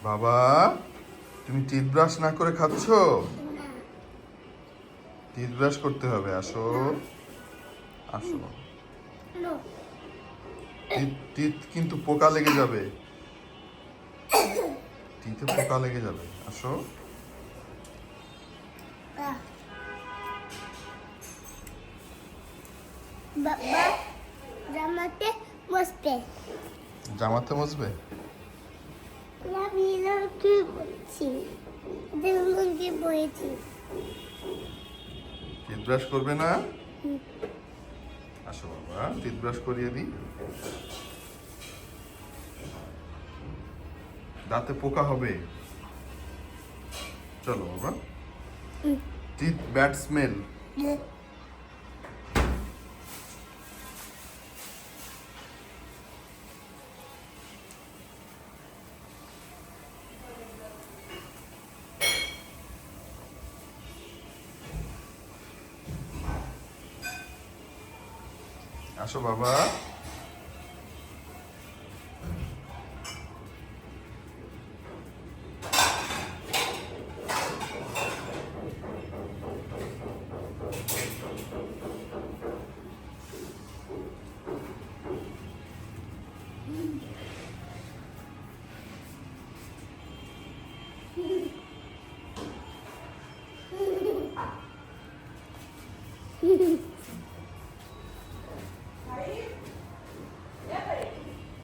বাবা, তুমি teeth brush না করে খাচ্ছো? না টিথ ব্রাশ করতে হবে। আসো, আসো। নো টিথ কিন্তু পোকা লেগে যাবে। টিথে পোকা লেগে যাবে। আসো। বাবা জামাতে বসবে জামাতে মুছবে? আমি কি বলছি কি বলেছি টিথ ব্রাশ করবে না? আসো বাবা, টিথ ব্রাশ করিয়ে দিই। দাঁতে পোকা হবে। চলো বাবা। Teeth bad smell. আসো বাবা।